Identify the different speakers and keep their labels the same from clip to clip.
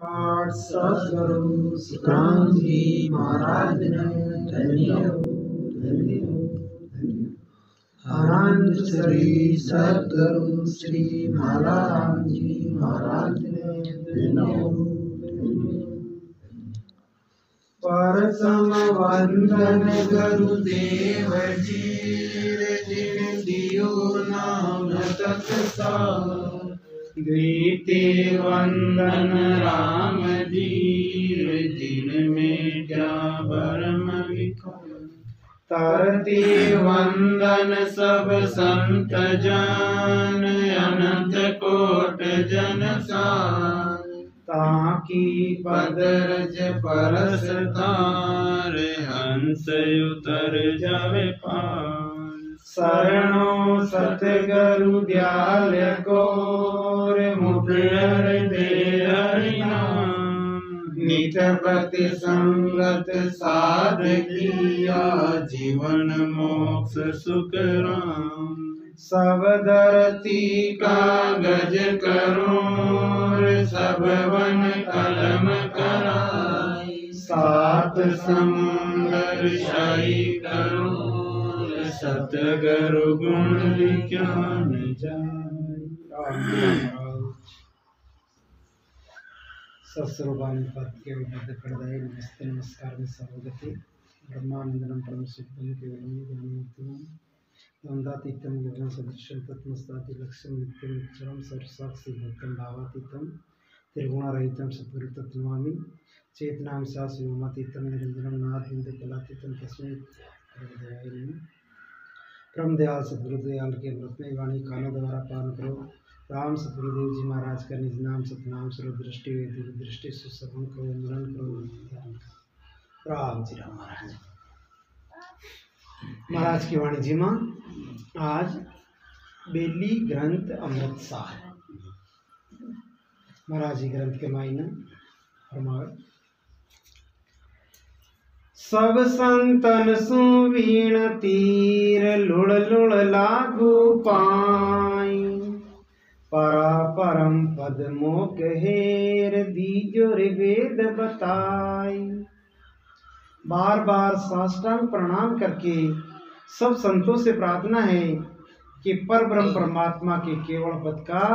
Speaker 1: आठ सतगुरु सुखराम जी महाराज ने धन्य हो, धन्य हो, धन्य हो। आनंद श्री सतगुरु श्री महाराज जी महाराज ने धन्य हो, धन्य हो। परसम वंदन गुरुदेव जी जिन दियो नाम तत्सार। द्वितीय वंदन राम जी जिन में क्या भरम विकार। तृतीय वंदन सब संत जन अनंत कोट जन सार। ताकि पदरज परस तार हंस उतर जावे पार। शरणो सतगुरु दयाल गौर मुद्र दे हरि नाम। नित प्रति संगत साध किया जीवन मोक्ष सुख राम। सब धरती कागज करोर सब वन कलम कराई। सात समुंदर शाही करोर सतगुरु गुण विज्ञान जाय। सस्रवाणी पद के विबद्ध प्रदाय नमस्ते नमस्कार में सर्वगति ब्रह्मानंदनम परम सुखम केवलम ज्ञानमूर्तिम द्वंद्वातीतम योगं सदृशं तत्मस्ताति लक्ष्यं नित्यं निश्चलं सर्वसाक्षि भूतं भावातीतं त्रिगुणरहितं सद्गुरु तत्नमामि। चेतनां शाश्वतीतं निरंजनं नादबिंद कलातीतं तस्मै परमदयाय नमः। परम दयाल सतगुरु दयाल के व्रत में वाणी कानों द्वारा पान करो। राम सतगुरुदेव जी महाराज का निज नाम सतनाम सर्व दृष्टि दृष्टि सुश्रवण करो मनन करो ध्यान करो। राम जी राम महाराज महाराज की वाणी जी माँ आज बेली ग्रंथ अमृतसार महाराज जी ग्रंथ के मायने फरमावे। सब संतन सुवीण तीर लुड़ लुड़ लागू पाई। परा परम पद मोक हेर दीजो रे वेद बताई। बार बार साष्टांग प्रणाम करके सब संतों से प्रार्थना है कि पर ब्रह्म परमात्मा के केवल पद का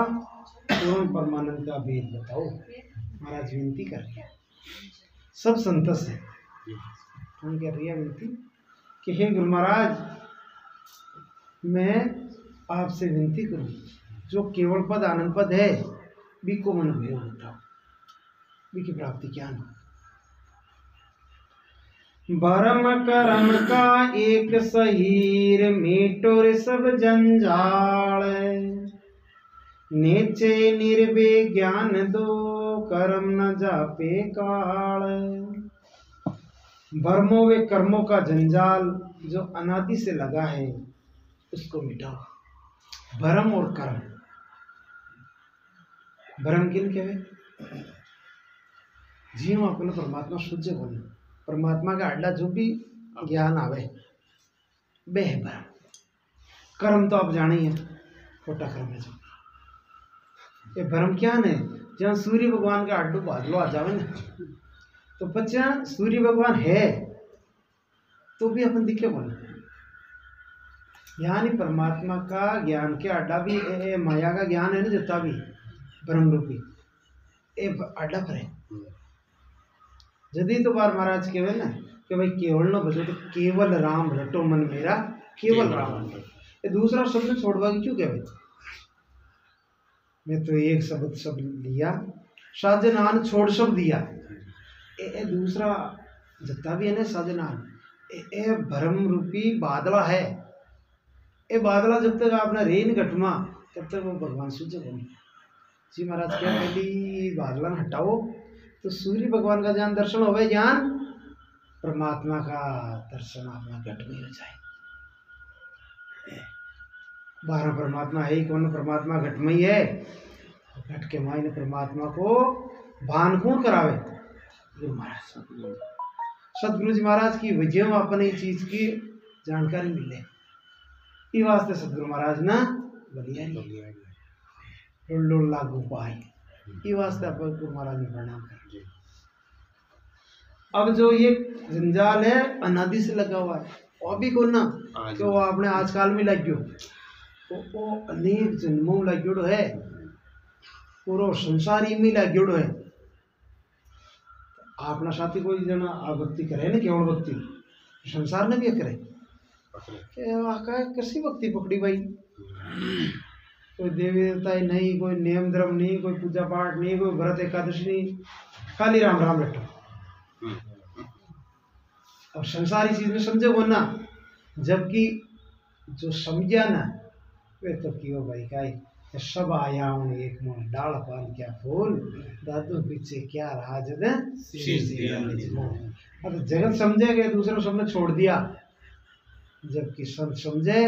Speaker 1: पूर्ण परमानंद का भेद बताओ। महाराज विनती कर रहे हैं सब संतों से, हम कर रही है विनती कि हे गुरु महाराज मैं आपसे विनती करूं जो केवल पद आनंद पद है भी को मन भेद बताओ, भी की प्राप्ति क्या ना। भरम कर्म का एक सहीर मेटोर सब जंजाल। नेचे निर्वे ज्ञान दो कर्म न जापे काल। भरमों वे कर्मों का जंजाल जो अनादि से लगा है उसको मिटाओ। भरम और कर्म, भरम किन के जी हम अपने परमात्मा शुद्ध बोले परमात्मा का अड्डा जो भी ज्ञान आवे वह भरम। कर्म तो आप जाने ही है खोटा कर्म है जो ये भरम क्या है। जहाँ सूर्य भगवान का अड्डू बादलो आ जावे ना तो बच्चा सूर्य भगवान है तो भी अपन दिखे बोले यानी परमात्मा का ज्ञान के अड्डा भी माया का ज्ञान है ना जितना भी ब्रह्म रूपी अड्डा पर है। यदि तो बार महाराज केवल ना कि भाई केवल न बचो तो केवल राम रटो मन मेरा केवल राम ये दूसरा शब्द छोड़वा क्यों कहे। मैं तो एक शब्द लिया साजनान छोड़ शब्द दिया ए दूसरा जितना भी है ना साजनान ए भरम रूपी बादला है। ए बादला जब तक आपने रेन घटमा तब तक वो भगवान सूझे बने जी महाराज क्या यदि बादला हटाओ तो सूर्य भगवान का ज्ञान दर्शन हो गए ज्ञान परमात्मा का दर्शन अपना घट में हो जाए। 12 परमात्मा है ही कौन परमात्मा घट में ही है। घट के मायने परमात्मा को भान कौन करावे गुरु महाराज सतगुरु जी महाराज की वजह अपने चीज की जानकारी मिले ये वास्ते सतगुरु महाराज ना बलिया लागू पाए ये वास्ते आप गुरु महाराज ने प्रणाम कर। अब जो ये जंजाल है अनादि से लगा हुआ है, वो अभी को ना कि वो आपने आजकल में लग गयो, वो अनेक जन्मों में लग गयो है, पूरा संसार ही में लग गयो है। अपना साथी कोई जना आ भक्ति करे ना, केवल भक्ति संसार ने भी करे कैसी भक्ति पकड़ी भाई, कोई देवी देवता ही नहीं, कोई नियम धर्म नहीं, कोई पूजा पाठ नहीं, कोई व्रत एकादशी नहीं, खाली राम राम रटो। अब संसारी चीज में समझे वो ना, जबकि जो समझा ना वे तो क्यों भाई का सब आया हूँ एक मुँह डाल पान क्या फूल दादू पीछे क्या राज है। अब जगत समझे गए दूसरों सबने छोड़ दिया, जबकि संत समझे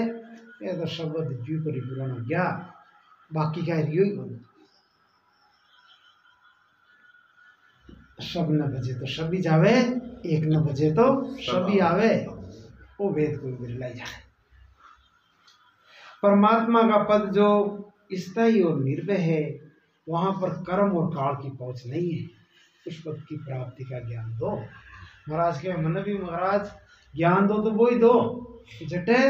Speaker 1: ये तो शब्द जीव परिपूर्ण हो गया, बाकी का रियो ही बोलो। सब न बजे तो सभी जावे, एक न बजे तो सभी आवे, वो वेद को बिरलाई जाए। परमात्मा का पद जो स्थायी और निर्भय है, वहां पर कर्म और काल की पहुंच नहीं है। उस पद की प्राप्ति का ज्ञान दो। महाराज के मन भी महाराज ज्ञान दो तो वो ही दो, जटे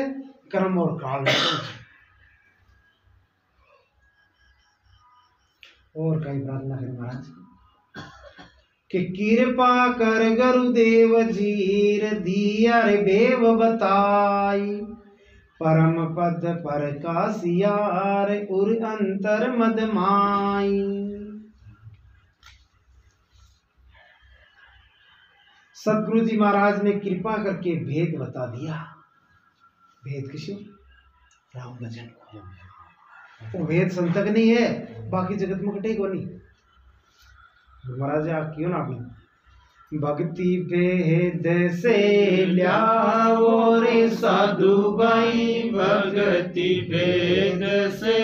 Speaker 1: कर्म और काल में पहुंचे। और कई प्रार्थना करें महाराज कि कृपा कर गुरुदेव जीर दिया रे बेव बताई, परम पद पर कासियार उर अंतर मद माई। सदगुरु जी महाराज ने कृपा करके भेद बता दिया। भेद किसी राम भजन को, वो भेद संतक नहीं है, बाकी जगत में कटे को नहीं। महाराज आप क्यों ना अपनी भक्ति भेद से ल्याओ रे साधु भाई, भक्ति भेद से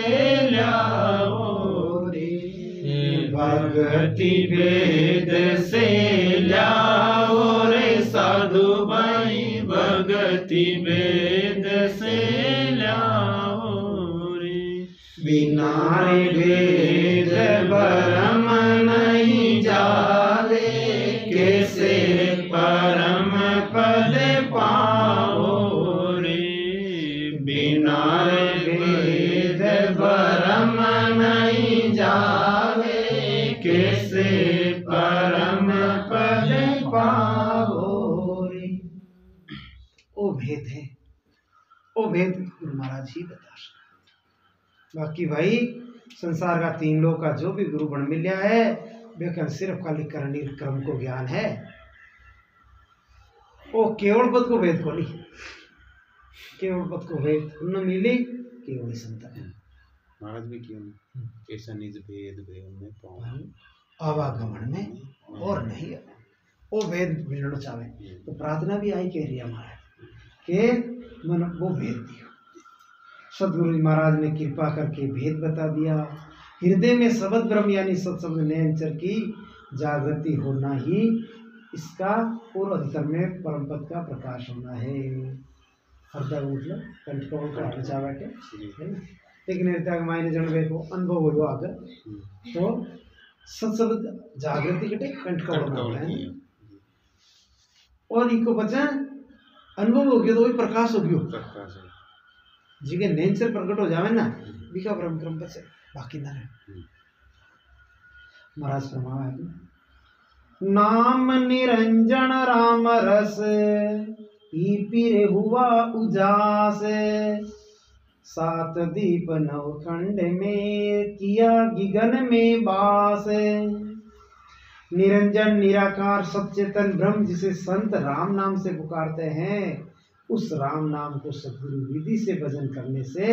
Speaker 1: ल्याओ रे, भक्ति भेद से ल्याओ रे साधु भाई, भक्ति भेद से ल्याओ रे। बिना रे भेद भरम नहीं जावे, कैसे परम पद पाओ रे। बिना भेद भरम नहीं जावे, कैसे परम पद पाओ रे। वो भेद है, वो भेद गुरु महाराज ही बता सकते। बाकी भाई संसार का तीन लोग का जो भी गुरु बन मिलिया है, बेकन सिर्फ खाली करनी क्रम को ज्ञान है, वो केवल पद को भेद को नहीं, केवल पद को भेद न मिली केवल संत है।
Speaker 2: महाराज भी क्यों नहीं ऐसा निज भेद भेद में पाऊं
Speaker 1: आवागमन में और नहीं है, वो भेद मिलना चाहे तो प्रार्थना भी आई कह रही है महाराज के मन वो भेद दियो। सदगुरु महाराज ने कृपा करके भेद बता दिया। हृदय में शब्द ब्रह्म यानी सत्शब्द नयनचर की जागृति होना ही इसका पूर्व अधिकार में परम पद का प्रकाश होना है। हृदय मतलब कंठ को काटना चाह बैठे है ना, लेकिन हृदय मायने जनवे को अनुभव हो आगे तो सत्शब्द जागृति कटे कंठ का होना है, और इनको बचा अनुभव हो गया तो वही प्रकाश हो गयो जी के नेचर प्रकट हो जावे ना, बिका ब्रह्म क्रम बचे बाकी ना रहे। महाराज फरमाया नाम निरंजन राम रस, पी पीरे हुआ उजास, सात दीप नवखंड में किया गिगन में बास। निरंजन निराकार सचेतन ब्रह्म जिसे संत राम नाम से पुकारते हैं, उस राम नाम को सदगुरु विधि से भजन करने से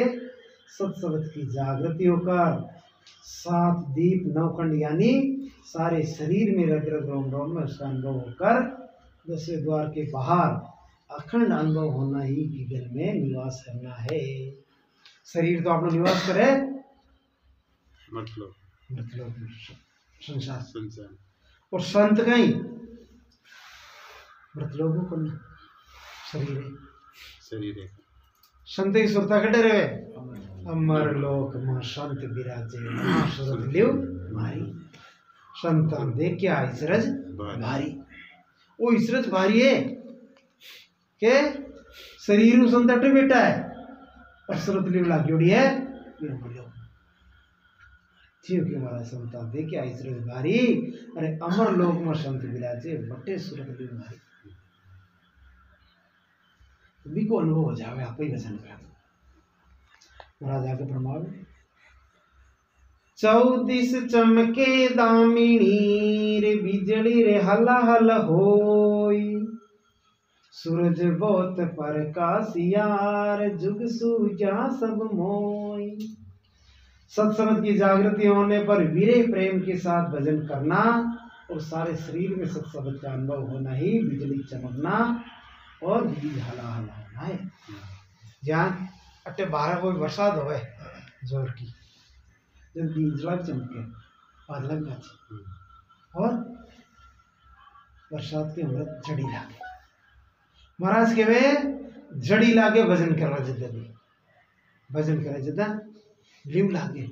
Speaker 1: सत्शब्द की जागृति होकर सात दीप नवखंड यानी सारे शरीर में रग रग रोम रोम में उसका अनुभव होकर 10वें द्वार के बाहर अखंड अनुभव होना ही गिगन में निवास करना है। शरीर तो आप लोग निवास करे मतलब संसार और संत का ही मतलब को शरीर है। संत की सुरता कटे रहे अमर लोक मां संत विराजे मां सुरत लियो मारी। संतान दे क्या इसरज भारी। वो इसरज भारी है के शरीर नु संतट बेटा है और सरत ली लाग्योड़ी है ये बोलो जीव के मारा संतान दे क्या इसरज भारी। अरे अमर लोक में संत विराजे बटे सुरत ली भारी। भी को अनुभव हो जावे आप ही भजन करा महाराज आगे प्रमाण 34 चमके दामिनी रे बिजली रे हला हल होई। सूरज बहुत प्रकाशियार जुग सूजा सब मोई। सत्संग की जागृति होने पर वीरे प्रेम के साथ भजन करना और सारे शरीर में सत्संग का अनुभव होना ही बिजली चमकना और बीज हला हला होना है। जहाँ अट्टे 12 कोई बरसात होवे जोर की जब बीज लग चमके बादल गाछी और बरसात के अमृत जड़ी लागे महाराज के वे जड़ी लागे भजन करवा जदा भी भजन करे जदा लिम लागे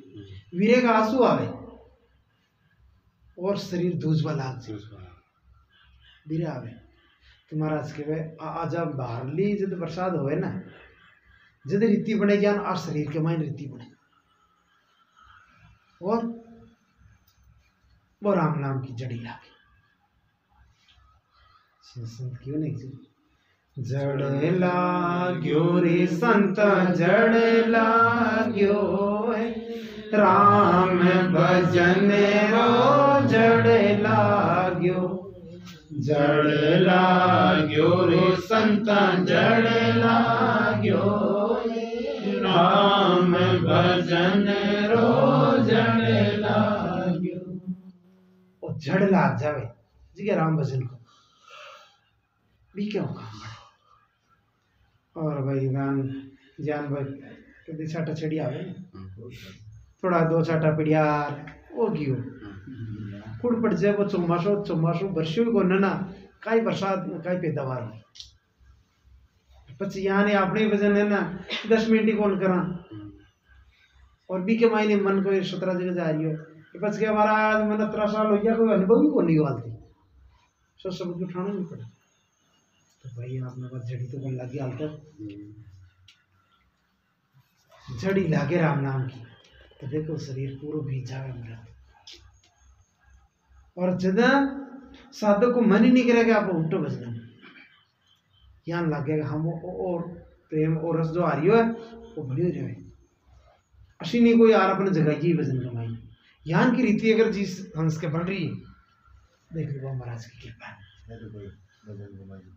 Speaker 1: वीरे का आंसू आवे और शरीर दूजवा लाग वीरे आवे तो महाराज के वे जब बाहरली जब बरसात होवे ना जब रीति बने ज्ञान और शरीर के मायने रीति बने और वो राम नाम की जड़ी लागे संत क्यों नहीं जड़ लाग्यो रे संत जड़ लाग्यो राम भजन रो जड़ लाग्यो रे संत जड़ लाग्यो राम भजन रो जड़ लाग्यो। और जड़ लाग जावे जी के राम भजन को भी क्यों काम और भाई जान भाई कभी छाटा छड़ी आवे थोड़ा 2 छाटा पिड़ियार वो क्यों खुड़ पड़ जाए वो चौमासो बरसों को ना काई बरसात काई पैदावार हो पची यहाँ ने अपने वजन है ना 10 मिनट ही कौन करा और भी के मायने मन को 17 जगह जा रही हो बच गया हमारा मन 17 साल हो गया कोई अनुभव ही को नहीं वालती सब कुछ उठाना नहीं पड़ा तो भाई आपने बस जड़ी तो बन लगी हाल तक जड़ी लागे राम नाम की तो देखो शरीर पूरा भीग जावे अमृत और जदा साधक को मन ही नहीं करेगा आप उल्टो भजन यहाँ लगेगा हम और प्रेम और रस जो आ रही है वो बड़ी हो जाए अशी नहीं कोई यार अपने जगह की भजन कमाई यहाँ की रीति अगर जिस हंस के बन रही है देख लो महाराज की कृपा है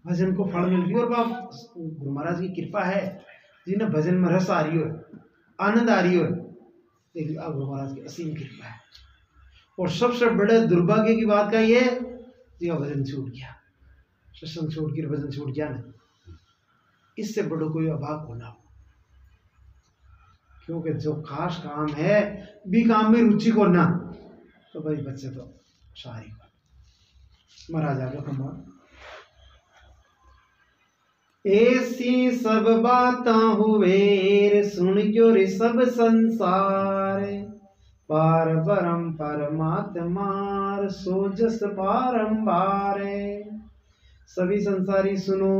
Speaker 1: भजन को फल मिल रही है और बाप गुरु महाराज की कृपा है जिन्हें भजन में रस आ रही हो आनंद आ रही हो देख लो गुरु महाराज की असीम कृपा है। और सबसे बड़े दुर्भाग्य की बात का ये भजन छूट गया सत्संग छूट के भजन छूट गया ना इससे बड़ो कोई अभाग होना हो क्योंकि जो खास काम है भी काम में रुचि को ना तो भाई बच्चे तो सारी महाराज आगे कमाल ऐसी सब बातां हुए सुन जो रे सब संसार पार परम परमात्मार सोजस बारंबार सभी संसारी सुनो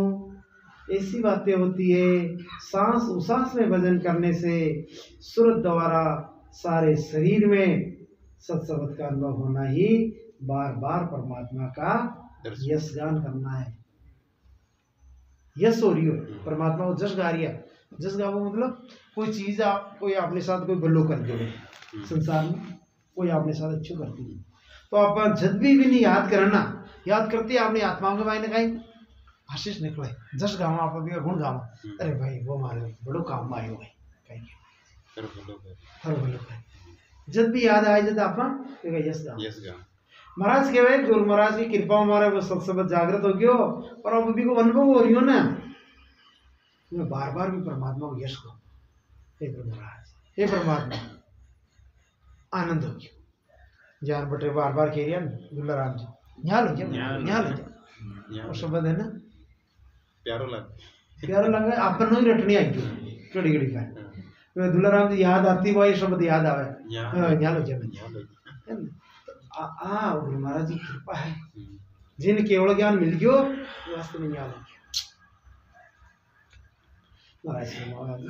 Speaker 1: ऐसी बातें होती है सांस उसास में भजन करने से सुर द्वारा सारे शरीर में सत्संग का अनुभव होना ही बार बार परमात्मा का यश गान करना है। यश हो रही हो परमात्मा को जश गा रही है जश गावो मतलब कोई चीज आप कोई अपने साथ कोई भलो कर दो संसार में कोई अपने साथ अच्छी करती है तो आप जब भी नहीं याद करना याद करते अपनी आत्माओं के बारे में आशीष निकले जश गावा आप भी गुण गावा अरे भाई वो मारे बड़ो काम में आयो भाई हर भलो जब भी याद आए जब आप यश गावा महाराज के भाई गुरु महाराज की कृपा हमारे वो सत्संग जागृत हो गयो और अब भी को अनुभव हो रही हो ना मैं बार बार भी परमात्मा को यश को हे गुरु महाराज हे परमात्मा आनंद हो गया जान बटे बार बार कह रही है दुल्ला राम जी यहाँ लो क्या और शब्द है ना प्यारो लगा अपन ही रटनी आई क्यों घड़ी घड़ी का दुल्ला राम जी याद आती वही शब्द याद आवे यहाँ लो क्या गुरु महाराज की कृपा है। जिन केवल ज्ञान मिल गयो वास्तव में ज्ञान हो महाराज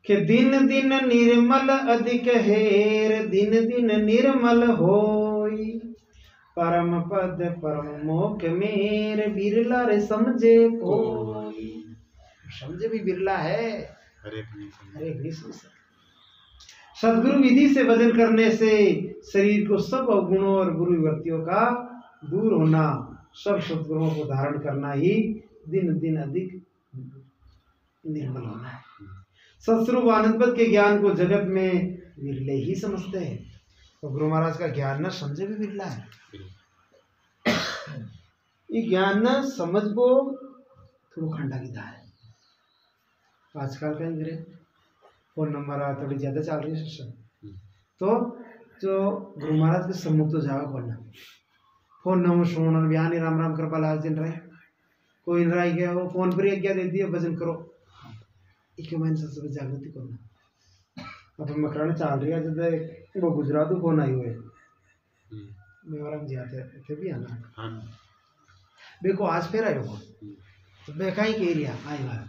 Speaker 1: के दिन दिन निर्मल अधिक हेर, दिन दिन निर्मल होई, परम पद परम मोक्ष मेर, बिरला रे समझे कोई। समझे भी बिरला है। हरे कृष्ण। सदगुरु विधि से भजन करने से शरीर को सब अवगुणों और बुरी वृत्तियों का दूर होना, सब सदगुणों को धारण करना ही दिन दिन अधिक निर्मल होना है। सत्स्वरूप आनंद पद के ज्ञान को जगत में विरले ही समझते हैं। तो गुरु महाराज का ज्ञान न समझे भी विरला है। ये ज्ञान न समझ को थोड़ा खंडा की है। आजकल कहीं गिरे फोन नंबर थोड़ी ज़्यादा चल रही है सिस्टम, तो जो गुरु महाराज के सम्मुख तो जाओ बोलना फोन नंबर सुन और बयान राम राम कृपा लाल दिन रहे कोई रह गया वो फोन पर आज्ञा दे दिया भजन करो। एक मैंने सबसे जागृति करना अब मकराने चल रही है जब वो गुजरात को फोन आई हुए मेवरम जी आते थे भी आना देखो आज फिर आयो हो तो देखा ही कह रिया आई बार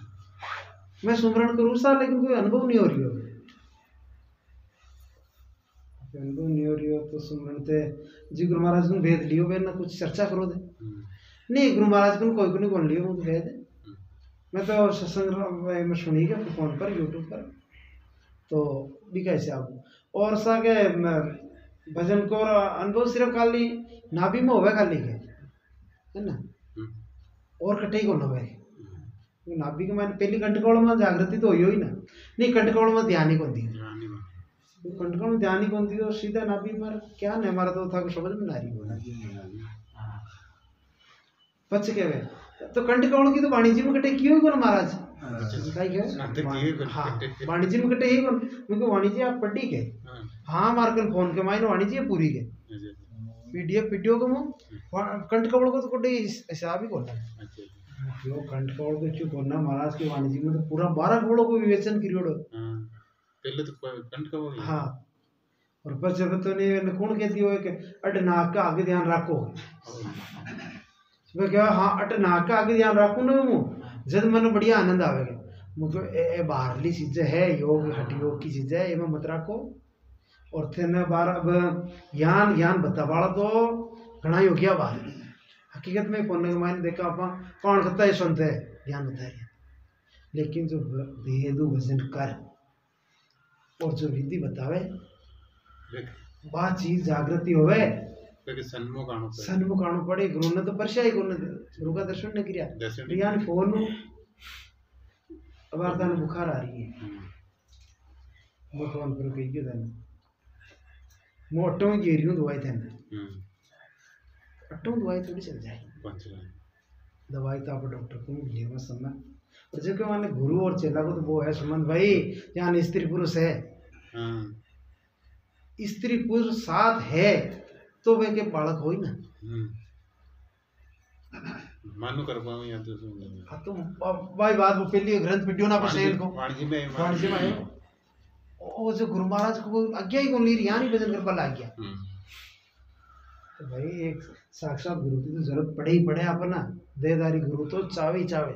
Speaker 1: मैं सुमरण करूँ सा लेकिन कोई अनुभव नहीं हो रही हो। अनुभव नहीं हो रही हो तो सुमरण थे जी गुरु महाराज को भेद लियो ना कुछ चर्चा करो दे नहीं गुरु महाराज को कोई नहीं कौन लियो तो भेद मैं तो सत्संग में सुनी गया फोन पर यूट्यूब पर तो भी कैसे आप और सा के भजन को अनुभव सिर्फ खाली नाभि में होवे खाली के है ना और कटे ही कौन होवे नाभि के मैंने पहली कंटकौड़ में जागृति तो हुई ना नहीं कंटकौड़ में ध्यान ही कौन दी कंटकौड़ में ध्यान ही कौन दी और सीधा नाभि पर क्या नहीं हमारा तो था कुछ समझ में ना रही बोला बच्चे के वे तो कंटकौड़ की तो वाणिज्य में कटे क्यों कौन महाराज हाँ वाणिज्य में कटे ही कौन क्योंकि वाणिज्य आप पढ़ी के हाँ मार्कल फोन के मायने वाणिज्य पूरी के पीडीएफ वीडियो को कंटकौड़ को तो कोई हिसाब ही कौन यो कंटकौड़ को क्यों करना महाराज के वाणिज्य में तो पूरा 12 करोड़ों को विवेचन करियोड़ो
Speaker 2: पहले तो कंटकौड़
Speaker 1: हाँ और पर जब तो ने कौन कहती हो कि अट नाक का आगे ध्यान रखो मैं क्या हाँ अट नाक का आगे ध्यान रखो ना मु जब मन बढ़िया आनंद आवेगा मुझे ए बाहरली चीजें है योग हठ योग की चीजें है एवं मत रखो और थे न बार अब ज्ञान ज्ञान बता वाला तो घना योग्य बात हकीकत में पढ़ने के मायने देखा आप कौन करता है सुनते है ज्ञान बता रहे लेकिन जो भेदु भजन कर और जो विधि बतावे बात चीज जागृति होवे सन्मुख आनो पड़े गुरु ने तो परछा ही गुरु का दर्शन ने किया यानी फोन अब आरता ने बुखार आ रही है वो फोन पर कही क्यों था मोटों में गिरी हूँ दवाई थे अट्टों दवाई थोड़ी चल जाएगी दवाई तो आप डॉक्टर को मिली हुआ समय और जब के माने गुरु और चेला को तो वो है सुमंत भाई यहाँ स्त्री पुरुष है स्त्री पुरुष साथ है तो वे के बालक हो ही ना
Speaker 2: मानो कर पाऊं या तो
Speaker 1: हाँ तो भाई बात वो पहली ग्रंथ वीडियो ना पसे इनको वाणिज्य में वो जो गुरु महाराज को आज्ञा ही कौन ली यहाँ नहीं भजन कर पा ला गया तो भाई एक साक्षात गुरु की तो जरूरत पड़े ही पड़े अपना देहदारी गुरु तो चावे ही चावे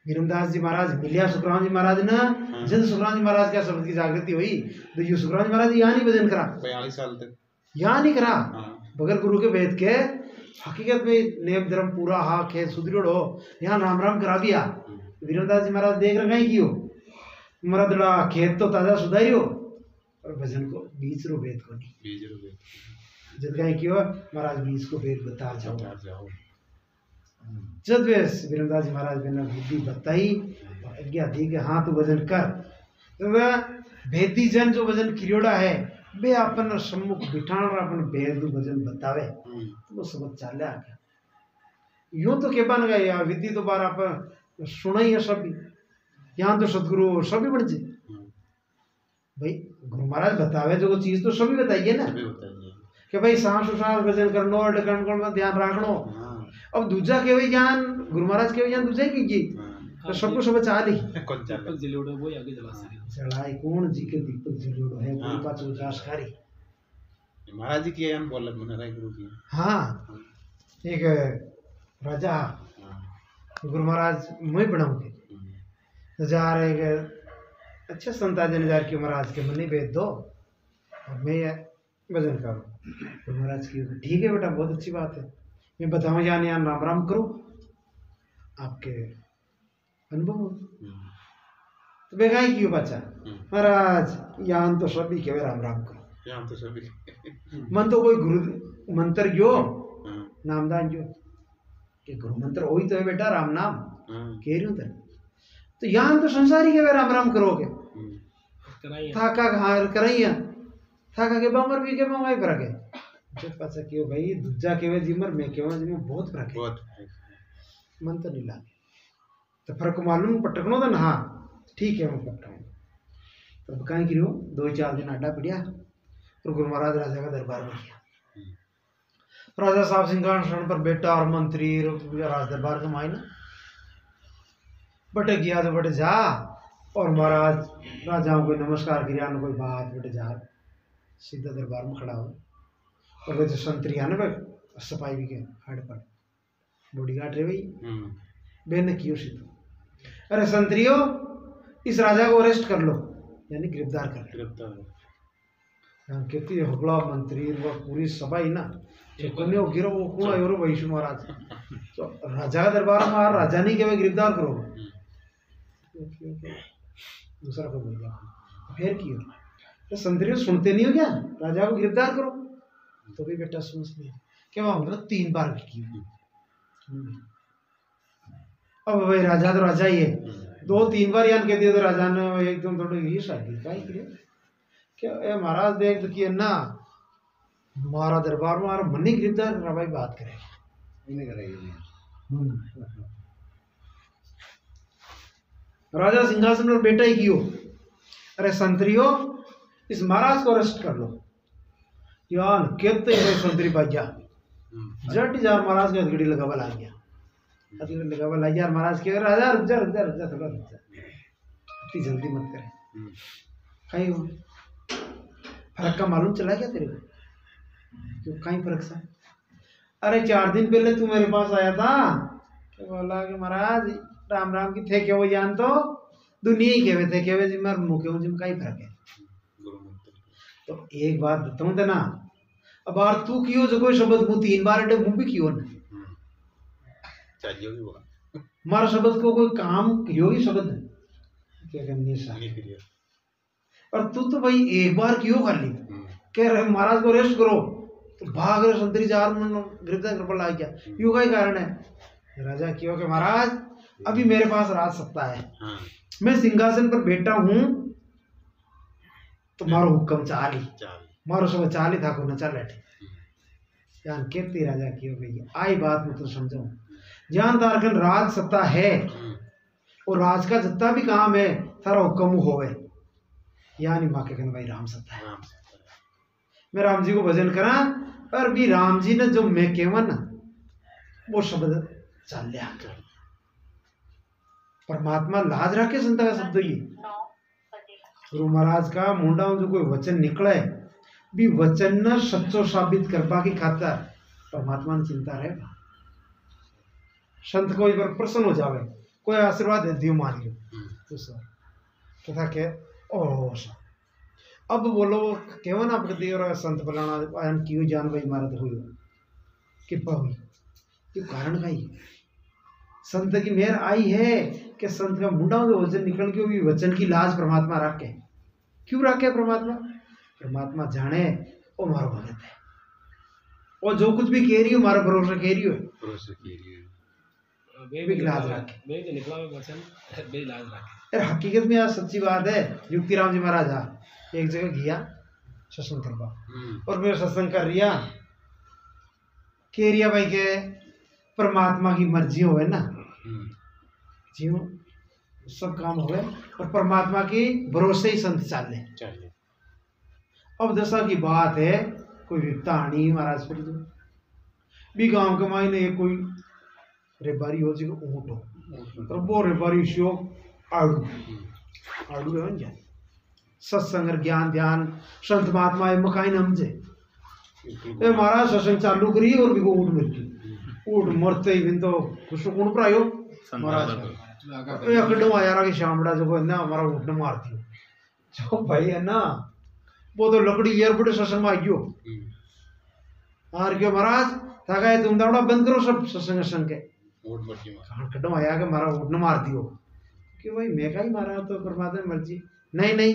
Speaker 1: वीरमदास जी महाराज मिलिया सुखराम जी महाराज ना जब सुखराम जी महाराज क्या शब्द की जागृति हुई तो ये सुखराम जी महाराज यहाँ नहीं भजन करा
Speaker 2: 42 साल तक
Speaker 1: यहाँ नहीं करा बगैर गुरु के वेद के हकीकत में नेम धर्म पूरा हा खेत सुदृढ़ हो यहाँ राम राम करा दिया वीरमदास जी महाराज देख रखा ही क्यों मरदड़ा खेत तो ताजा सुधारी हो और भजन को बीच रो वेद को नहीं जब कहीं क्यों महाराज बीच को वेद बता जाओ जब वीरमदास जी महाराज ने बुद्धि बताई आज्ञा दी कि हाँ तू भजन कर तो वह भेदी जन जो भजन किरियोड़ा है वे अपन सम्मुख बिठान और अपन भेद भजन बतावे तो वो समझ चाले आ गया यूं तो के बन गए यार विधि तो बार आप सुना ही है सभी यहाँ तो सदगुरु सभी बन जाए भाई गुरु महाराज बतावे जो चीज तो सभी बताइए ना कि भाई सांस उसास भजन करनो और डकन में ध्यान रखनो अब दूजा के वही ज्ञान गुरु महाराज के वही ज्ञान दूजा की जी तो सबको सब चाल ही
Speaker 3: दीपक जिलोड़ो वो आगे जला सके
Speaker 1: चढ़ाई कौन जी के दीपक जिलोड़ो है कोई पास उजास कारी
Speaker 2: महाराज जी की यान बोल बना रहा है गुरु की।
Speaker 1: हाँ, एक राजा
Speaker 2: हाँ।
Speaker 1: गुरु महाराज मैं बनाऊंगे जा रहे के अच्छे संत आजन जार के महाराज के मनी भेज दो और मैं भजन करूँ। गुरु महाराज की ठीक है बेटा, बहुत अच्छी बात है, मैं बताऊँ यान यान राम राम करो आपके अनुभव हो। तो बेगाई क्यों बचा महाराज यान तो सभी के राम राम करो,
Speaker 2: यान तो सभी
Speaker 1: मन तो कोई गुरु मंत्र जो नामदान जो कि गुरु मंत्र वही तो है बेटा, राम नाम कह रही हूँ तो यहाँ तो संसारी के वे राम राम करोगे थाका हार कराइया थाका के बामर भी के मंगाई फरक है जो पासा क्यों भाई दूजा के वे जिमर में क्यों जिमर बहुत फरक है, मन तो नहीं लागे तो फर्क मालूम पटकनो तो ना ठीक है मैं पटकाऊँ तब कहीं की 2-4 दिन अड्डा पिटिया और गुरु महाराज राजा का दरबार में गया। राजा साहब सिंहासन पर बैठा और मंत्री राज दरबार का मायना बटे गया तो बटे जा और महाराज राजाओं को नमस्कार किया न कोई बात बटे जा सीधा दरबार में खड़ा हो और वे जो संतरी है ना भाई सफाई भी के हाड़ पर बॉडी गार्ड रहे भाई बेन ने कियो सीधो अरे संतरियो इस राजा को अरेस्ट कर लो यानी गिरफ्तार कर लो। कितनी हुबला मंत्री वो पूरी सभा ही ना कन्या गिरो वो कौन है रो वैष्णु महाराज तो राजा का दरबार में राजा नहीं के गिरफ्तार करो दूसरा को बोल रहा फिर क्यों तो संतरी सुनते नहीं हो क्या राजा को गिरफ्तार करो तो भी बेटा सुन क्या वहां मतलब 3 बार की अब भाई राजा तो राजा ही है 2-3 बार यान कह दिया तो राजा ने एकदम थोड़ी ही शादी क्या ए महाराज देख तो किया ना हमारा दरबार में मन नहीं गिरफ्तार करा भाई बात करेगी राजा सिंहासन पर बैठा ही क्यों अरे संतरियो इस महाराज को अरेस्ट कर लो यान कहते हैं संतरी बाजा जट जा महाराज के हथकड़ी लगावा ला गया हथकड़ी लगावा ला यार महाराज के राजा रुक जा थोड़ा रुक जा इतनी जल्दी मत करे कहीं फर्क का मालूम चला क्या तेरे को क्यों कहीं फर्क सा अरे 4 दिन पहले तू मेरे पास आया था क्या बोला कि महाराज राम राम की थे क्या वो जान तो दुनिया ही केवे थे केवे जी मर मुके हूँ जिम का ही फर्क है तो एक बात बताऊँ तो ना अब यार तू क्यों जो कोई शब्द मुँह 3 बार अटे मुँह भी क्यों ना मारा शब्द को कोई काम योगी शब्द क्या करनी और तू तो भाई एक बार क्यों कर ली कह रहे महाराज को अरेस्ट करो तो भाग रहे संतरी 4 गिरफ्तार कर पड़ा क्या यू का ही कारण है राजा क्यों कि महाराज अभी मेरे पास राज सत्ता है मैं सिंहासन पर बैठा हूँ तो मारो हुक्म चाली मारो सब चाली था को न चल बैठे यान कहती राजा क्यों गई आई बात में तो समझाऊं जान तारखन राज सत्ता है और राज का जितना भी काम है सारा हुक्म होवे यानी माँ के कहना भाई राम सत्ता है मैं राम जी को भजन करा पर भी राम जी ने जो मैं केवन वो शब्द चल लिया परमात्मा लाज रखे संता का शब्द ये गुरु महाराज का मुंडा जो कोई वचन निकले भी वचन न सच्चो साबित करवा की खातर परमात्मा ने चिंता रहेगा संत कोई पर प्रसन्न हो जावे कोई आशीर्वाद दे दियो मान लो तो सर कथा के ओ अब बोलो केवन आप कहते हो संत फलाना आयन क्यों जान भाई मारा तो हुई कृपा हुई क्यों कारण का ही संत की मेहर आई है कि संत का मुंडा के वचन निकल के भी वचन की लाज परमात्मा रखे क्यों रखे परमात्मा जाने वो मारो भगत है और जो कुछ भी कह रही हो मारा भरोसा कह रही हो लाज रखे हकीकत में आज सच्ची बात है युक्तिराम जी महाराज एक जगह गया सत्संग करवा और मेरे सत्संग कर रिया कह रिया भाई के परमात्मा की मर्जी हो ना जीव सब काम हो गए और परमात्मा की भरोसे ही संत चाले अब दशा की बात है कोई विपता आनी महाराज पर भी गांव के मायने कोई रेबारी हो जी ऊँट हो और वो रेबारी शो आड़ू है जाए सत्संग ज्ञान ध्यान संत महात्मा मकाई नमजे ए महाराज सत्संग चालू करी और भी को ऊँट मिल गई, ऊँट मरते ही बिन तो खुश कौन पर आयो महाराज ए अकड़ो आया रहा कि शामड़ा जो को ना हमारा ऊँट ने मार दियो जो भाई है ना वो तो लकड़ी यार बड़े सत्संग में आइयो हार के महाराज ताका है तुम दावड़ा बंद करो सब सत्संग संग के
Speaker 2: ऊँट मर गई
Speaker 1: कहाँ कड़ो आया कि हमारा ऊँट ने मार दियो कि भाई मैं का ही मारा तो परमात्मा की मर्जी नहीं नहीं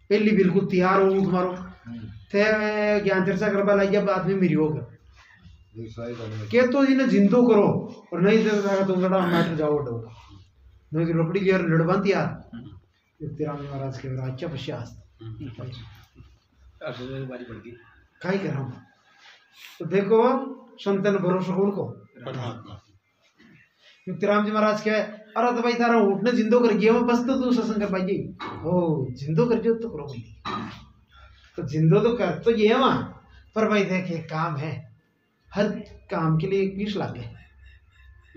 Speaker 1: पहली बिल्कुल तैयार हो ऊँट मारो थे ज्ञान चर्चा करवा लाइए बाद में मेरी होगा के तो जी ने जिंदो करो और नहीं तो तुम लड़ा मैटर जाओ डो नहीं तो लकड़ी यार लड़बंद यार तेरा महाराज के अच्छा पश्चात काई कर रहा हूँ तो देखो संतन भरोसा कौन को
Speaker 2: परमात्मा
Speaker 1: युक्तिराम जी महाराज क्या है अरे तो भाई तारा उठने जिंदो कर गया मैं बस तो तू सत्संग कर पाइए ओ जिंदो कर जो तो करो बोली तो जिंदो तो कर तो ये है वहाँ पर भाई देख एक काम है हर काम के लिए 20 लाख है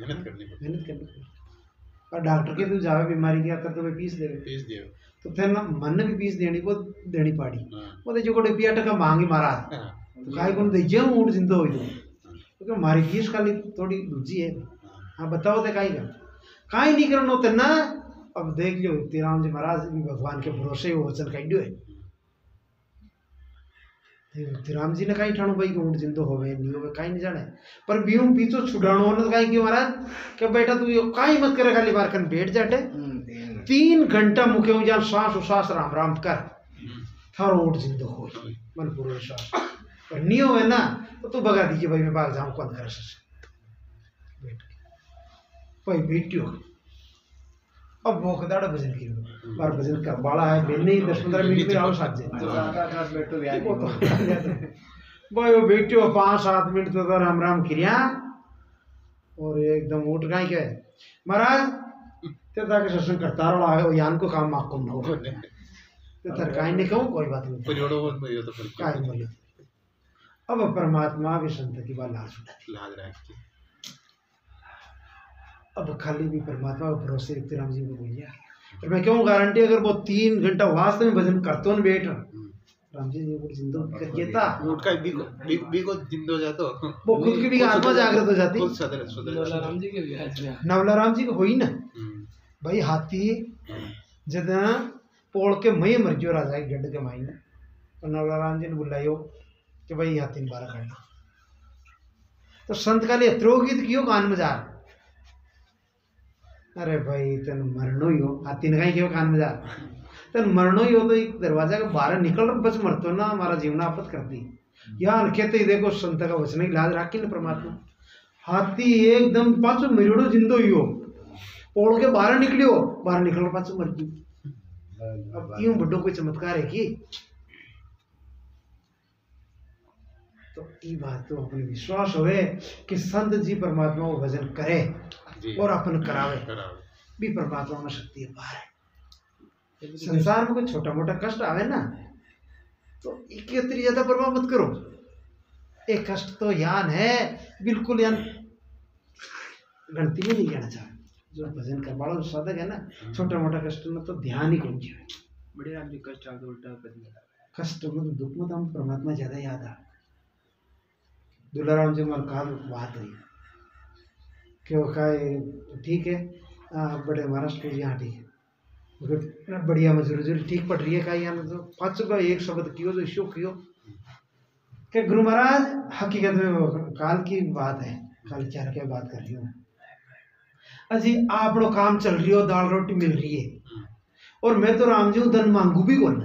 Speaker 2: मेहनत करनी
Speaker 1: पड़ती और डॉक्टर के तू जावे बीमारी की आकर तो भाई फीस दे तो थे ना मन भी फीस देनी वो देनी पड़ी वो तो जो को रुपया टका मांगी महाराज तो काय को दे जाऊं उठ जिंदो हो तो हमारी फीस खाली थोड़ी दूजी है हाँ बताओ तो काई नहीं करना होता ना अब देख लो तीराम जी महाराज भगवान के भरोसे वो वचन कह है तीराम जी ने कहीं ठाणो भाई कि ऊँट जिंदो होवे नहीं होवे कहीं नहीं जाने पर बीऊ पीछो छुड़ाणो ने कहीं कि महाराज कि बेटा तू यो काई मत करे खाली बार कन बैठ जाटे 3 घंटा मुके हो जा सांस उसास राम राम कर थारो ऊँट जिंदो हो मन पूरा विश्वास पर नहीं होवे ना तो तू भगा दीजिए भाई मैं भाग जाऊं कौन करे बैठ भाई बैठियो अब वो कदाड़ा भजन की बार भजन कर बाड़ा है मैंने ही 10-15 मिनट में आओ साथ जाए भाई वो बैठो 5-7 मिनट तो राम राम क्रिया और एकदम उठ गए क्या महाराज ते ताके सत्संग करता रहा है यान को काम माफ कम ना हो तो तरकाई ने कहूँ कोई बात नहीं
Speaker 2: परियोड़ो बोल तो फिर
Speaker 1: काय बोले अब परमात्मा भी संत की बात लाज
Speaker 2: रखती
Speaker 1: अब खाली भी परमात्मा के भरोसे राम जी को बोलिया और मैं क्यों गारंटी अगर वो 3 घंटा वास्तव में भजन करते हो बैठ राम जी को जिंदो कर देता
Speaker 2: ऊँट का बी को जिंदो हो जातो
Speaker 1: वो खुद की भी आत्मा जागृत हो जाती
Speaker 2: खुद सदर
Speaker 3: राम जी के
Speaker 1: नवला राम जी को हुई ना भाई हाथी जद पोड़ के मई मर जो राजा के गड्ढ के मायने और नवला राम जी ने बुलायो कि भाई हाथी ने बारह करना तो संत का लिए त्रोगीत कियो कान में जा अरे भाई तेन मरनो ही हो हाथी ने कहीं क्यों कान में जा तेन मरनो ही हो तो एक दरवाजा के बाहर निकल बच मरतो ना हमारा जीवन आपत करती यार कहते ही देखो संत का वचन ही लाज राखी ना परमात्मा हाथी एकदम पाछो मरियोड़ो जिंदो ही हो पोड़ के बाहर निकलियो बाहर निकल पाछो मर गयो अब यूं बड़ो कोई चमत्कार है कि तो ये बात तो अपने विश्वास होवे कि संत जी परमात्मा को भजन करे और अपन करावे भी परमात्मा में शक्ति अपार है संसार में कोई छोटा मोटा कष्ट आवे ना तो इतनी ज्यादा प्रभाव मत करो एक कष्ट तो यान है बिल्कुल यान गणती में नहीं कहना चाहे जो भजन कर वाला साधक है ना छोटा मोटा कष्ट में तो ध्यान ही कौन चाहिए
Speaker 3: बड़े आदमी कष्ट आते उल्टा
Speaker 1: कष्ट में दुख में तो हम परमात्मा ज्यादा याद आ दुलाराम जी हमारे काल बात हुई क्यों का ठीक है बड़े महाराष्ट्र के यहाँ ठीक है बढ़िया मजदूरी ठीक पड़ रही है कहीं यहाँ तो 500 का एक शब्द कियो तो शो कियो क्या गुरु महाराज हकीकत में काल की बात है काल चार की बात कर रही हूँ अजी आप लोग काम चल रही हो दाल रोटी मिल रही है और मैं तो राम जी हूँ धन मांगू भी कौन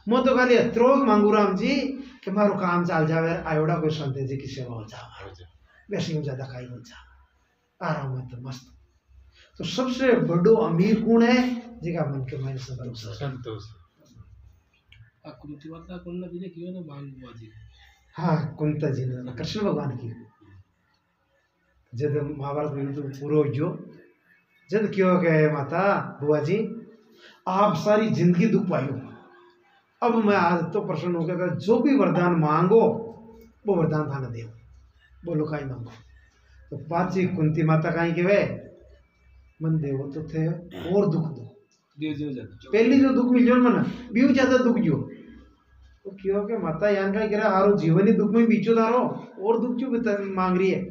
Speaker 1: मैं तो खाली त्रोग मांगू राम जी कि मारो काम चल जावे आयोड़ा कोई संत जी की सेवा हो जाए वैसे ही ज्यादा खाई हो जाए आराम है तो मस्त तो सबसे बड़ो अमीर कौन है जिका मन के मन संतोष
Speaker 3: कुंती माता कुंना जी ने कियो तो मांग बुआ जी
Speaker 1: हाँ कुंता जी ने कृष्ण भगवान की जब महाभारत में तो पूरा जो जब क्यों कहे माता बुआ जी आप सारी जिंदगी दुख पाई अब मैं आज तो प्रसन्न हो गया जो भी वरदान मांगो वो वरदान थाना दे बोलो काई मांगो तो पाची कुंती माता कहीं के वे मन देवो तो थे और दुख दो पहली जो दुख मिल मन बीव ज्यादा दुख जो तो क्यों के माता यान का कह रहा हारो जीवन ही दुख में बीचो दारो और दुख क्यों मांग रही है।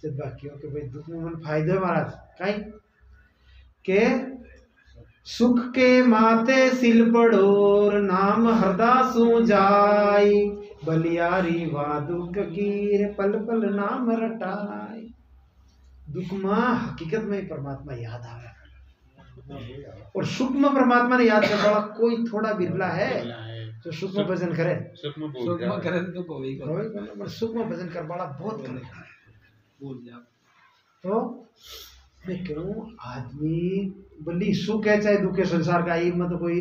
Speaker 1: जब बाकी हो के भाई दुख में मन फायदे महाराज कहीं के सुख के माते सिल पड़ोर नाम हरदा सु जाई बलियारी वा दुख कीर पल पल नाम रटाई। दुख में हकीकत में परमात्मा याद आवे और सुख में परमात्मा ने याद करने वाला कोई थोड़ा बिरला है जो सुख में भजन करे।
Speaker 2: सुख में
Speaker 3: सुख में करे तो कोई
Speaker 1: पर सुख में भजन कर वाला बहुत कम है।
Speaker 3: बोल जा
Speaker 1: तो मैं कहूँ आदमी बल्ली सुख है चाहे दुख है संसार का ही मतलब कोई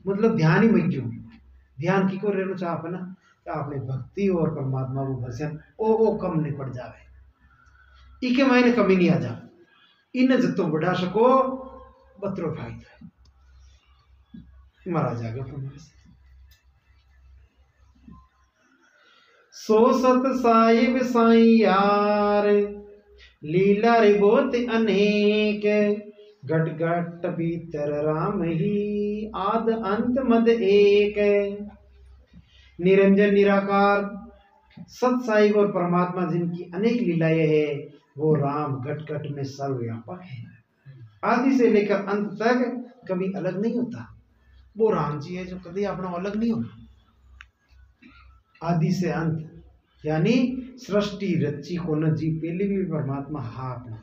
Speaker 1: मतलब ध्यान ही मत क्यों ध्यान की को रहना चाह अपना आपने भक्ति और परमात्मा को भजन ओ कम नहीं पड़ जावे इके मायने कमी नहीं आ जा इन जतो बढ़ा सको बतरो फायदा मारा जाएगा सो सत साहिब साई यार लीला रे बहुत अनेक घट घट भीतर राम ही आद अंत मद एक निरंजन निराकार सत साहिब और परमात्मा जिनकी अनेक लीलाएं है वो राम घट घट में सर्वव्यापक है आदि से लेकर अंत तक कभी अलग नहीं होता। वो राम जी है जो कभी अपना अलग नहीं होना आदि से अंत यानी सृष्टि रची को न जी पहले भी परमात्मा हा अपना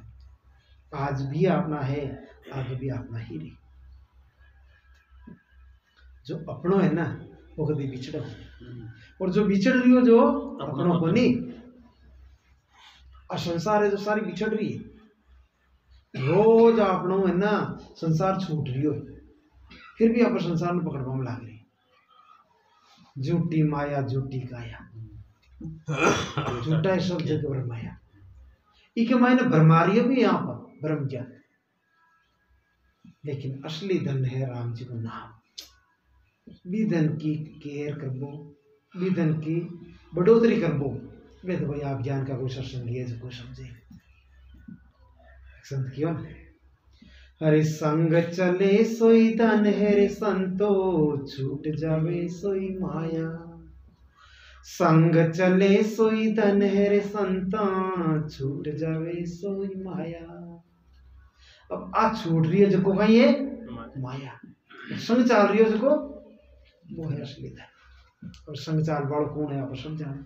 Speaker 1: आज भी अपना है आगे भी अपना ही रही। जो अपनों है ना वो कभी बिछड़ो और जो बिछड़ रही हो जो अपनों को नहीं और संसार है जो सारी बिछड़ रही है रोज अपनों है ना संसार छूट रही हो फिर भी आप संसार में पकड़वा में लाग रही झूठी माया झूठी काया झूठा सब जगह भरमाया इके मायने भरमारिया भी यहाँ पर ब्रह्म ज्ञान लेकिन असली धन है राम जी को नाम भी धन की केयर करबो भी धन की बढ़ोतरी करबो वे तो भाई आप ज्ञान का कोई सत्संग है जो कोई समझे संत क्यों हरे संग चले सोई धन है रे संतो छूट जावे सोई माया संग चले सोई धन है रे संता छूट जावे सोई माया। अब आज छूट रही है जो कहीं ये माया संग चाल रही है जो वो है असली धन और संग चाल वालों कौन है आप समझाएं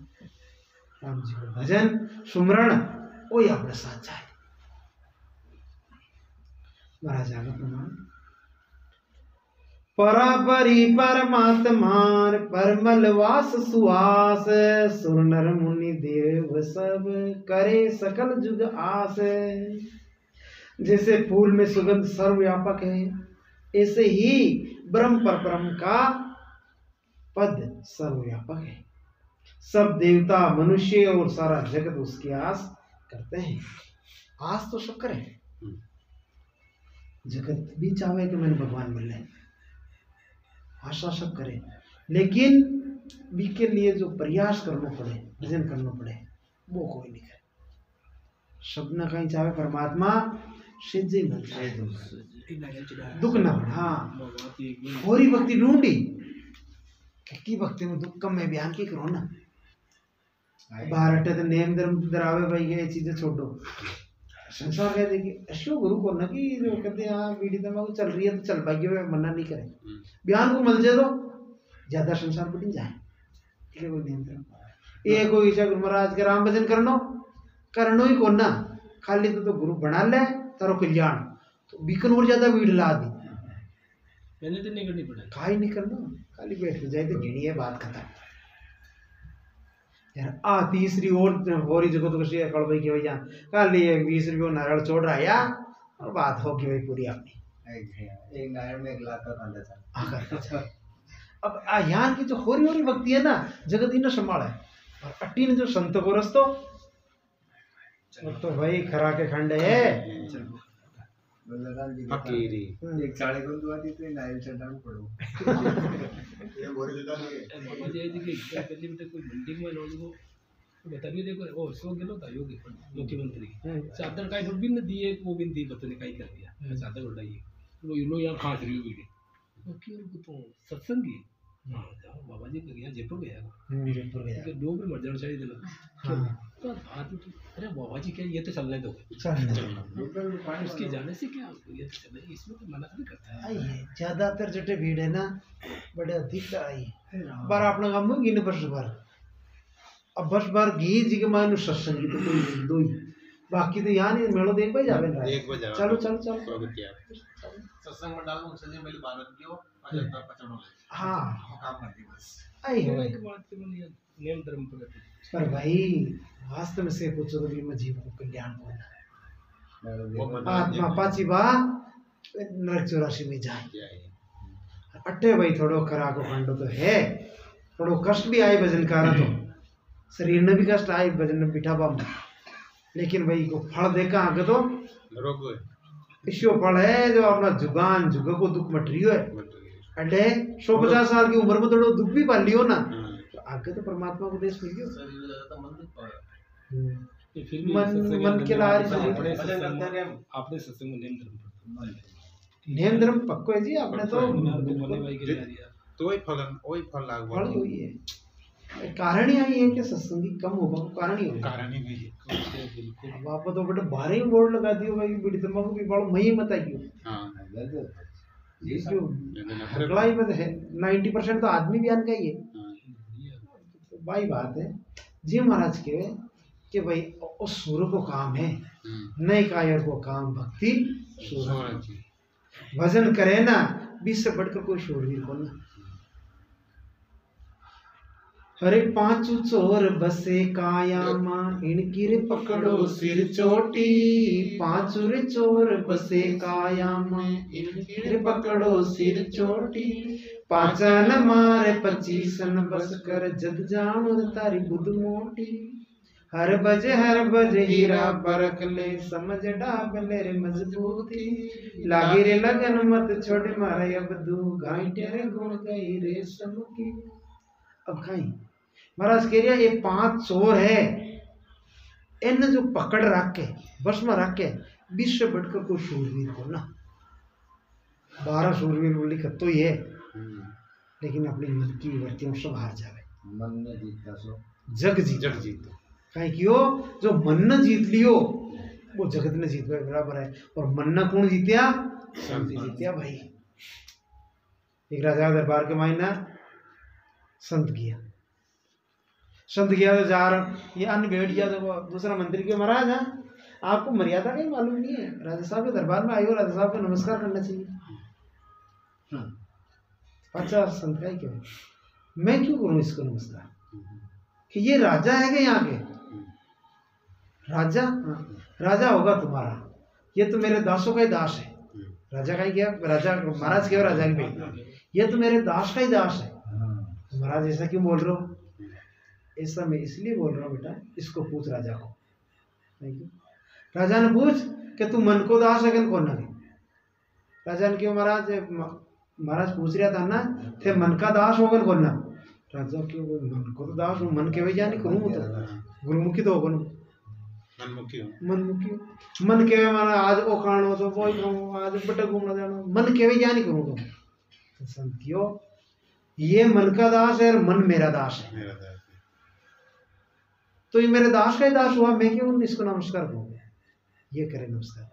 Speaker 1: राम जी को भजन सुमरण वही अपने साथ जाए महाराज आगे प्रमाण परापरि परमात्मार परमलवास सुहास सुर नर मुनि देव सब करे सकल जुग आस। जैसे फूल में सुगंध सर्वव्यापक है ऐसे ही ब्रह्म परब्रह्म का पद सर्वव्यापक है। सब देवता मनुष्य और सारा जगत उसकी आस करते हैं। आस तो सब करें जगत भी चाहे कि मैंने भगवान मिलने आशा सब करे लेकिन बी के लिए जो प्रयास करना पड़े भजन करना पड़े वो कोई नहीं करे। सबने कहीं चाहे परमात्मा सिद्धि मिल जाए दुख न बढ़ा हाँ और ही भक्ति ढूंढी की भक्ति में दुख कम में बयान की करो ना बाहर हटे तो नेम धर्म डरावे भाई ये चीजें छोड़ो संसार है देखिए अशो गुरु को न कि जो कहते हैं हाँ बीड़ी तंबाकू चल रही है तो चल भाग्य में मना नहीं करे बयान को मिल जाए तो ज्यादा संसार बढ़ जाए ठीक है कोई नियंत्रण ये कोई ईशा गुरु महाराज के राम भजन करनो ही को ना खाली तो गुरु बना ले तारो कल्याण तो बीकन और ज्यादा भीड़ ला दी
Speaker 3: मैंने तो नहीं करनी पड़े
Speaker 1: खाई नहीं करना खाली बैठ के जाए तो गिनी है बात खत्म यार आ तीसरी और होरी जगह तो कशी कल भाई के भाई जान कल ये 20 रुपये नारियल छोड़ रहा या और बात होगी भाई पूरी अपनी
Speaker 4: एक नारियल में एक लाख का कांदा था।
Speaker 1: अब यहाँ की जो होरी होरी भक्ति है ना जगत ही न संभाला है और अट्टी ने जो संत को रस्तो तो भाई खरा के खंड है
Speaker 2: फकीरी
Speaker 4: एक साढ़े को दुआ दी तो नारियल चढ़ाना पड़ो ये बोरे देता नहीं है
Speaker 3: बाबा जी जी के पहले में कोई बिल्डिंग में लोगों को बता भी देखो ओ सो गेलो था योगी मुख्यमंत्री चादर काई थोड़ी भी न दिए वो भी दी बतने काई कर दिया चादर उड़ाई वो यू नो यहां खास रही वीडियो तो क्यों तो सत्संगी बाबा जी का गया जयपुर गया
Speaker 1: जयपुर गया
Speaker 3: कि दो भी मर जाना चाहिए दिल
Speaker 1: हाँ
Speaker 3: तो बात तो अरे बाबा जी क्या ये तो चलने दो
Speaker 1: चल
Speaker 3: उसके जाने से क्या ये तो चले इसमें तो मना नहीं करता है
Speaker 1: आई है ज्यादातर जटे भीड़ है ना बड़े अधिक आई है बार अपना काम में गिन बस बार अब बस बार घी जी के मायने सत्संग की तो कोई दो ही बाकी तो यहाँ नहीं मेलो देख भाई जावे ना
Speaker 2: एक बजा
Speaker 1: चलो चलो चलो
Speaker 2: स्वागत किया
Speaker 4: सत्संग में डालूं संजय मेरी भारत की हो अजंता पचड़ो
Speaker 1: हाँ
Speaker 4: काम करती बस
Speaker 1: आई है
Speaker 3: एक बात के मन नेम धर्म पर
Speaker 1: पर भाई वास्तव में से पूछो तो भी मैं जीव को कल्याण होना
Speaker 2: वो मन
Speaker 1: आत्मा पाची बा नरक 84 में जाए
Speaker 2: क्या है
Speaker 1: अट्ठे भाई थोड़ो करा को खंडो तो है थोड़ो कष्ट भी आए भजन कारा तो शरीर ने भी कष्ट आए भजन में बिठा पाम लेकिन भाई को फल देखा आगे तो
Speaker 2: रोग
Speaker 1: ईश्वर फल है जो अपना जुगान जुग को दुख मट रही है अड्डे 150 साल की उम्र में थोड़ा दुख भी पाल लियो ना तो आगे तो परमात्मा को देश मिल गयो
Speaker 4: शरीर ज्यादा मन नहीं पाया
Speaker 3: ये फिर भी
Speaker 1: मन के लारी से
Speaker 3: अपने
Speaker 4: भजन करते हैं हम।
Speaker 3: आपने सत्संग में नेम धर्म पर
Speaker 1: नेम धर्म पक्को है जी आपने तो
Speaker 3: बोले भाई के जा रिया
Speaker 2: तो वही फल लाग
Speaker 1: फल हुई है कारण ही आई है कि सत्संगी कम होगा कारण ही होगा
Speaker 2: कारण ही भी है
Speaker 3: बिल्कुल
Speaker 1: अब आप तो बड़े बाहर ही बोर्ड लगा दियो भाई बीड़ी तंबाकू भी बड़ो मही मत आइयो
Speaker 2: हां
Speaker 1: ये जो अगलाई में है 90% तो आदमी बयान का ही है तो भाई बात है जी महाराज के कि भाई उस सूर्य को काम है नए कायर को काम भक्ति सूर्य भजन करे ना 20 से बढ़कर कोई शूरवीर को ना हरे पांचू चोर बसे कायामा इनकी रे पकड़ो सिर चोटी पांचू रे चोर बसे कायामा इनकी रे पकड़ो सिर चोटी पाचन मारे 25 बस कर जद जानो तारी बुद्ध मोटी हर बजे हीरा परख ले समझ डाबले रे मजबूती लागी रे लगन मत छोड़ मारे अब दू घाटे रे गुण गई रे समकी अब खाई महाराज कह रहा ये 5 चोर है इन जो पकड़ रख के बस में रख के 20 से बढ़कर कोई शूरवीर को ना 12 शूरवीर बोली तो ही है लेकिन अपनी मन की वृत्तियों से बाहर जावे
Speaker 4: मन में जीतता सो
Speaker 1: जग जीत कहीं क्यों जो मन न जीत लियो वो जगत ने जीत बराबर है और मन न कौन जीतिया संत जीतिया भाई एक राजा दरबार के मायना संत गया तो जार ये अन्न भेड़ गया तो वो दूसरा मंत्री के महाराज है आपको मर्यादा कहीं मालूम नहीं है राजा साहब के दरबार में आयो राजा साहब को नमस्कार करना चाहिए अच्छा संत का ही क्यों मैं क्यों करूं इसको नमस्कार कि ये राजा है क्या यहाँ के राजा राजा होगा तुम्हारा ये तो मेरे दासों का ही दास है राजा का ही क्या राजा महाराज क्या राजा की बेटी ये तो मेरे दास का ही दास है महाराज ऐसा क्यों बोल रहे हो ऐसा मैं इसलिए बोल रहा हूँ बेटा इसको पूछ राजा को राजा ने पूछ कि तू मन को दास है कि कौन ना राजा ने क्यों महाराज पूछ रहा था ना थे मन का दास होगा कौन ना राजा क्यों मन को तो दास हूँ मन के वही जानी करूँ तो गुरुमुखी तो होगा मनमुखी मन के माना आज ओ कारण हो तो वो आज बटे घूमना जाना मन के वही जानी करूँ तो संतियो ये मन का दास है और मन मेरा दास है तो ये मेरे दास का ही दास हुआ मैं क्यों इसको नमस्कार करूँगा ये करे नमस्कार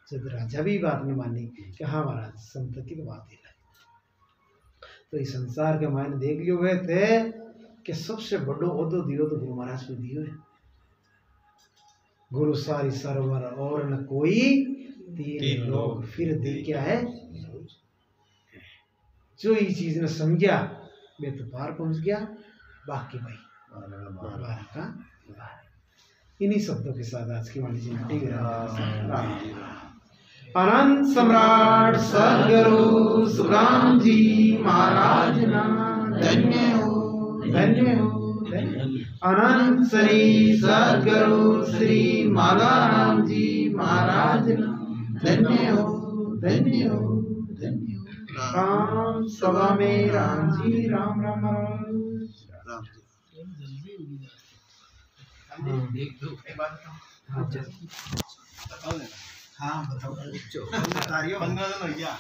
Speaker 1: जब राजा भी बात नहीं मानी कि हाँ महाराज संत की तो बात ही नहीं तो इस संसार के मायने देख लिए हुए थे कि सबसे बड़ो ओदो दियो तो गुरु महाराज को दियो है गुरु सारी सरवर और न कोई तीन लोग फिर दिल क्या है जो ये चीज ने समझा वे तो पार पहुंच गया बाकी भाई बारह का इन्हीं शब्दों के साथ आज की वाणी जी अनंत सम्राट सद्गुरु सुखराम जी महाराज ना धन्य हो अनंत श्री सद्गुरु श्री मालाराम जी महाराज ना धन्य हो राम सभा में राम जी राम राम
Speaker 3: देख दो
Speaker 1: हाँ बताओ 15 दिन हो गया।